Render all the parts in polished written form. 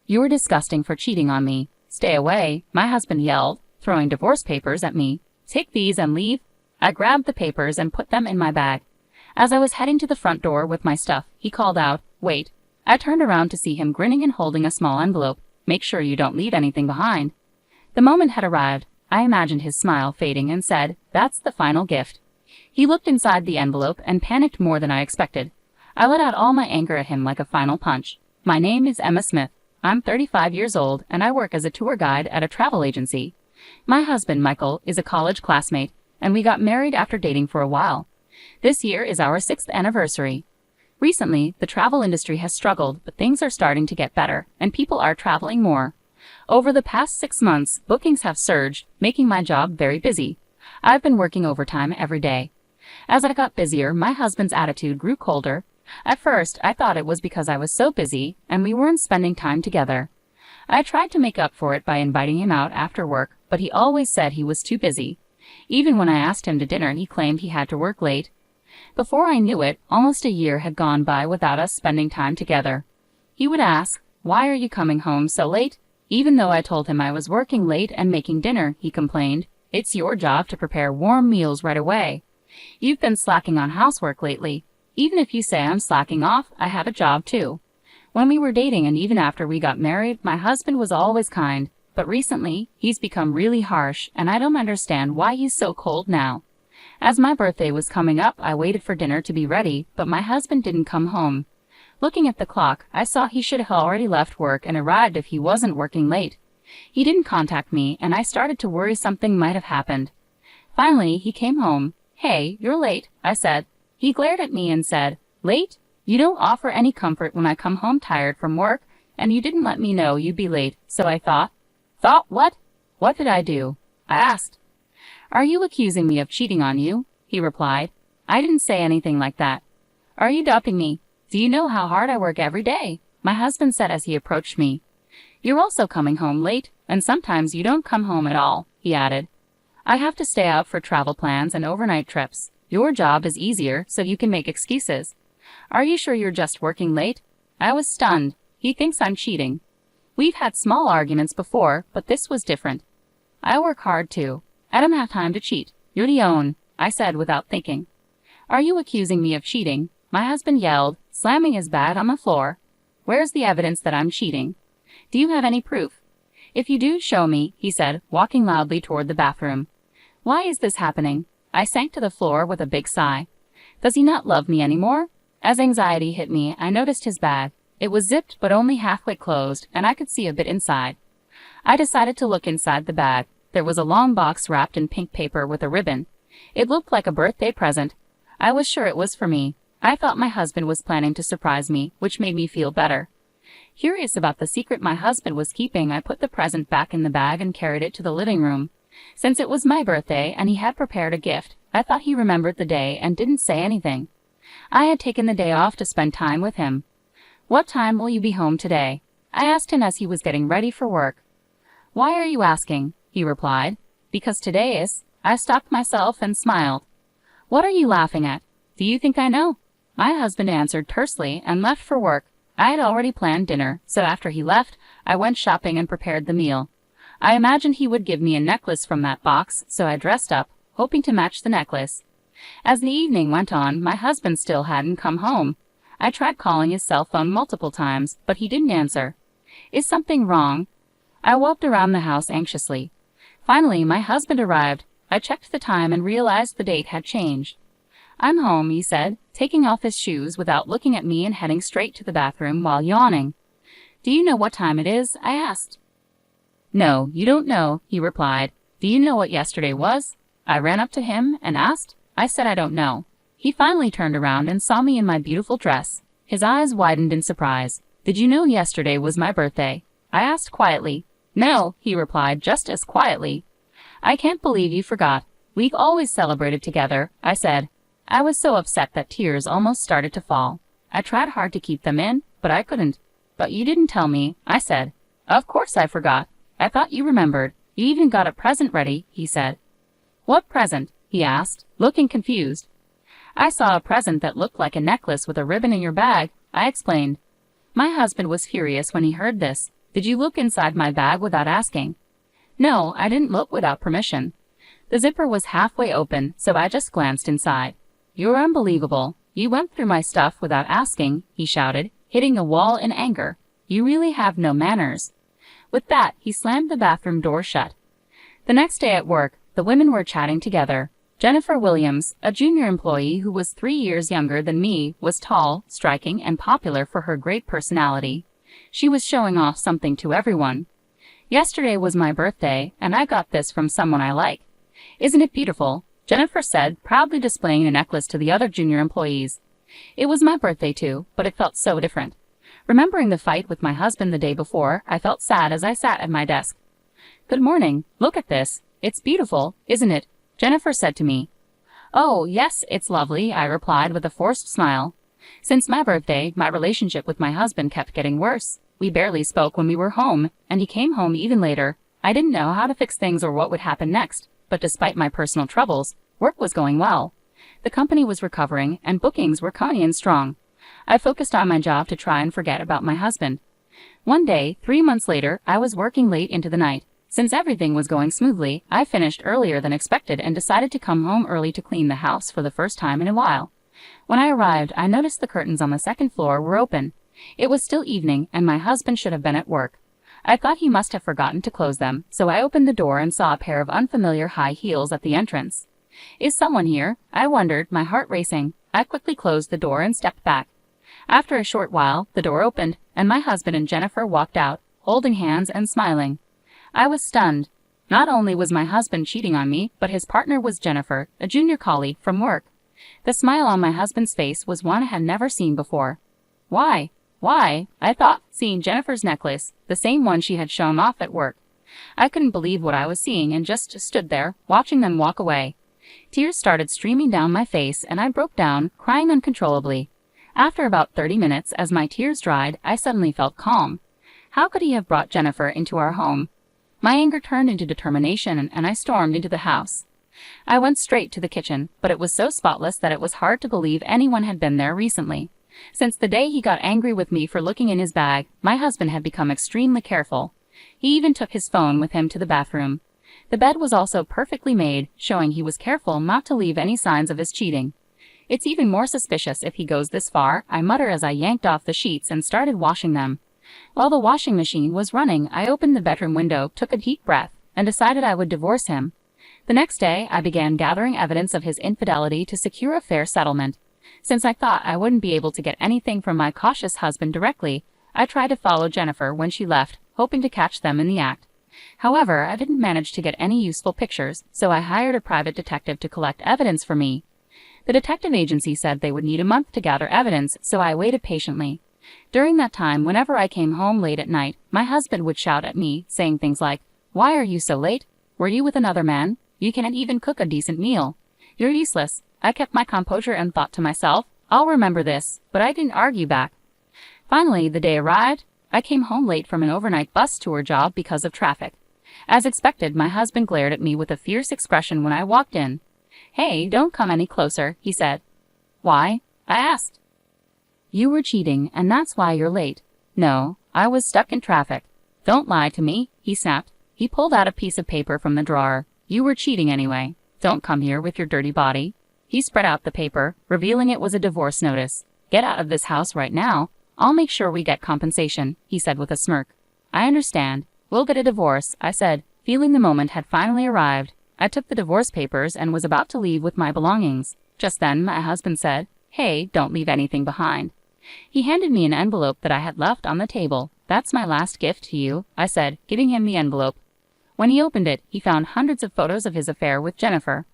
You were disgusting for cheating on me. Stay away, my husband yelled, throwing divorce papers at me. Take these and leave. I grabbed the papers and put them in my bag. As I was heading to the front door with my stuff, he called out, "Wait." I turned around to see him grinning and holding a small envelope. "Make sure you don't leave anything behind." The moment had arrived. I imagined his smile fading and said, "That's the final gift." He looked inside the envelope and panicked more than I expected. I let out all my anger at him like a final punch. "My name is Emma Smith. I'm 35 years old and I work as a tour guide at a travel agency. My husband, Michael, is a college classmate, and we got married after dating for a while. This year is our 6th anniversary. Recently, the travel industry has struggled, but things are starting to get better, and people are traveling more. Over the past 6 months, bookings have surged, making my job very busy. I've been working overtime every day. As I got busier, my husband's attitude grew colder. At first, I thought it was because I was so busy, and we weren't spending time together. I tried to make up for it by inviting him out after work, but he always said he was too busy. Even when I asked him to dinner, he claimed he had to work late. Before I knew it, almost a year had gone by without us spending time together. He would ask, "Why are you coming home so late?" Even though I told him I was working late and making dinner, he complained, "It's your job to prepare warm meals right away. You've been slacking on housework lately. Even if you say I'm slacking off, I have a job too." When we were dating and even after we got married, my husband was always kind. But recently, he's become really harsh, and I don't understand why he's so cold now. As my birthday was coming up, I waited for dinner to be ready, but my husband didn't come home. Looking at the clock, I saw he should have already left work and arrived if he wasn't working late. He didn't contact me, and I started to worry something might have happened. Finally, he came home. "Hey, you're late," I said. He glared at me and said, "Late? You don't offer any comfort when I come home tired from work, and you didn't let me know you'd be late, so I thought." "Thought what? What did I do?" I asked. "Are you accusing me of cheating on you?" he replied. "I didn't say anything like that." "Are you duping me? Do you know how hard I work every day?" my husband said as he approached me. "You're also coming home late, and sometimes you don't come home at all," he added. "I have to stay out for travel plans and overnight trips. Your job is easier, so you can make excuses. Are you sure you're just working late?" I was stunned. He thinks I'm cheating. We've had small arguments before, but this was different. "I work hard too. I don't have time to cheat. You're the own," I said without thinking. "Are you accusing me of cheating?" my husband yelled, slamming his bag on the floor. "Where's the evidence that I'm cheating? Do you have any proof?" "If you do, show me," he said, walking loudly toward the bathroom. Why is this happening? I sank to the floor with a big sigh. Does he not love me anymore? As anxiety hit me, I noticed his bag. It was zipped but only halfway closed, and I could see a bit inside. I decided to look inside the bag. There was a long box wrapped in pink paper with a ribbon. It looked like a birthday present. I was sure it was for me. I thought my husband was planning to surprise me, which made me feel better. Curious about the secret my husband was keeping, I put the present back in the bag and carried it to the living room. Since it was my birthday and he had prepared a gift, I thought he remembered the day and didn't say anything. I had taken the day off to spend time with him. "What time will you be home today?" I asked him as he was getting ready for work. "Why are you asking?" he replied. "Because today is." I stopped myself and smiled. "What are you laughing at? Do you think I know?" My husband answered tersely and left for work. I had already planned dinner, so after he left, I went shopping and prepared the meal. I imagined he would give me a necklace from that box, so I dressed up, hoping to match the necklace. As the evening went on, my husband still hadn't come home. I tried calling his cell phone multiple times, but he didn't answer. Is something wrong? I walked around the house anxiously. Finally, my husband arrived. I checked the time and realized the date had changed. "I'm home," he said, taking off his shoes without looking at me and heading straight to the bathroom while yawning. "Do you know what time it is?" I asked. "No, you don't know," he replied. "Do you know what yesterday was?" I ran up to him and asked. I said I don't know. He finally turned around and saw me in my beautiful dress. His eyes widened in surprise. "Did you know yesterday was my birthday?" I asked quietly. "No," he replied just as quietly. "I can't believe you forgot. We've always celebrated together," I said. I was so upset that tears almost started to fall. I tried hard to keep them in, but I couldn't. "But you didn't tell me," I said. "Of course I forgot. I thought you remembered. You even got a present ready," he said. "What present?" he asked, looking confused. "I saw a present that looked like a necklace with a ribbon in your bag," I explained. My husband was furious when he heard this. Did you look inside my bag without asking? No, I didn't look without permission. The zipper was halfway open, so I just glanced inside. You're unbelievable. You went through my stuff without asking, he shouted, hitting the wall in anger. You really have no manners. With that, he slammed the bathroom door shut. The next day at work, the women were chatting together. Jennifer Williams, a junior employee who was 3 years younger than me, was tall, striking, and popular for her great personality. She was showing off something to everyone. Yesterday was my birthday, and I got this from someone I like. Isn't it beautiful? Jennifer said, proudly displaying a necklace to the other junior employees. It was my birthday too, but it felt so different. Remembering the fight with my husband the day before, I felt sad as I sat at my desk. Good morning. Look at this. It's beautiful, isn't it? Jennifer said to me. Oh, yes, it's lovely, I replied with a forced smile. Since my birthday, my relationship with my husband kept getting worse. We barely spoke when we were home, and he came home even later. I didn't know how to fix things or what would happen next, but despite my personal troubles, work was going well. The company was recovering, and bookings were coming in strong. I focused on my job to try and forget about my husband. One day, 3 months later, I was working late into the night. Since everything was going smoothly, I finished earlier than expected and decided to come home early to clean the house for the first time in a while. When I arrived, I noticed the curtains on the second floor were open. It was still evening, and my husband should have been at work. I thought he must have forgotten to close them, so I opened the door and saw a pair of unfamiliar high heels at the entrance. Is someone here? I wondered, my heart racing. I quickly closed the door and stepped back. After a short while, the door opened, and my husband and Jennifer walked out, holding hands and smiling. I was stunned. Not only was my husband cheating on me, but his partner was Jennifer, a junior colleague from work. The smile on my husband's face was one I had never seen before. Why? I thought, seeing Jennifer's necklace, the same one she had shown off at work. I couldn't believe what I was seeing and just stood there, watching them walk away. Tears started streaming down my face, and I broke down, crying uncontrollably. After about 30 minutes, as my tears dried, I suddenly felt calm. How could he have brought Jennifer into our home? My anger turned into determination, and I stormed into the house. I went straight to the kitchen, but it was so spotless that it was hard to believe anyone had been there recently. Since the day he got angry with me for looking in his bag, my husband had become extremely careful. He even took his phone with him to the bathroom. The bed was also perfectly made, showing he was careful not to leave any signs of his cheating. It's even more suspicious if he goes this far, I muttered as I yanked off the sheets and started washing them. While the washing machine was running, I opened the bedroom window, took a deep breath, and decided I would divorce him. The next day, I began gathering evidence of his infidelity to secure a fair settlement. Since I thought I wouldn't be able to get anything from my cautious husband directly, I tried to follow Jennifer when she left, hoping to catch them in the act. However, I didn't manage to get any useful pictures, so I hired a private detective to collect evidence for me. The detective agency said they would need a month to gather evidence, so I waited patiently. During that time, whenever I came home late at night, my husband would shout at me, saying things like, "Why are you so late? Were you with another man? You can't even cook a decent meal. You're useless." I kept my composure and thought to myself, I'll remember this, but I didn't argue back. Finally, the day arrived. I came home late from an overnight bus tour job because of traffic. As expected, my husband glared at me with a fierce expression when I walked in. "Hey, don't come any closer," he said. "Why?" I asked. "You were cheating, and that's why you're late." "No, I was stuck in traffic." "Don't lie to me," he snapped. He pulled out a piece of paper from the drawer. "You were cheating anyway. Don't come here with your dirty body." He spread out the paper, revealing it was a divorce notice. "Get out of this house right now. I'll make sure we get compensation," he said with a smirk. "I understand. We'll get a divorce," I said, feeling the moment had finally arrived. I took the divorce papers and was about to leave with my belongings. Just then, my husband said, "Hey, don't leave anything behind." He handed me an envelope that I had left on the table. "That's my last gift to you," I said, giving him the envelope. When he opened it, he found hundreds of photos of his affair with Jennifer.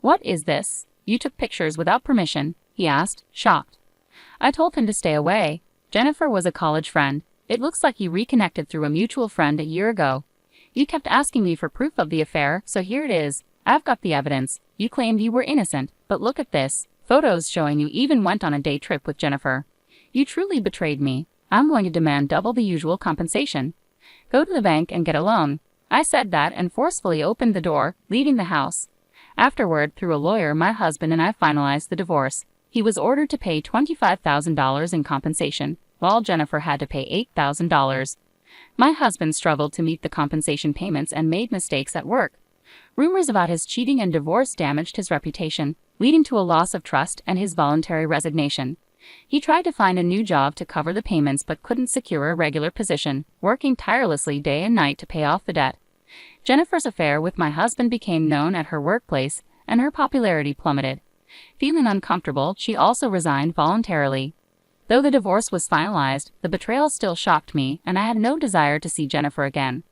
"What is this? You took pictures without permission?" he asked, shocked. I told him to stay away. Jennifer was a college friend. It looks like you reconnected through a mutual friend a year ago. You kept asking me for proof of the affair, so here it is. I've got the evidence. You claimed you were innocent, but look at this. Photos showing you even went on a day trip with Jennifer. You truly betrayed me. I'm going to demand double the usual compensation. Go to the bank and get a loan." I said that and forcefully opened the door, leaving the house. Afterward, through a lawyer, my husband and I finalized the divorce. He was ordered to pay $25,000 in compensation, while Jennifer had to pay $8,000. My husband struggled to meet the compensation payments and made mistakes at work. Rumors about his cheating and divorce damaged his reputation, leading to a loss of trust and his voluntary resignation. He tried to find a new job to cover the payments but couldn't secure a regular position, working tirelessly day and night to pay off the debt. Jennifer's affair with my husband became known at her workplace, and her popularity plummeted. Feeling uncomfortable, she also resigned voluntarily. Though the divorce was finalized, the betrayal still shocked me, and I had no desire to see Jennifer again.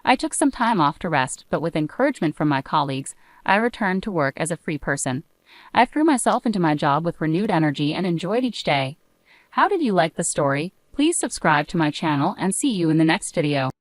I took some time off to rest, but with encouragement from my colleagues, I returned to work as a free person. I threw myself into my job with renewed energy and enjoyed each day. How did you like the story? Please subscribe to my channel and see you in the next video.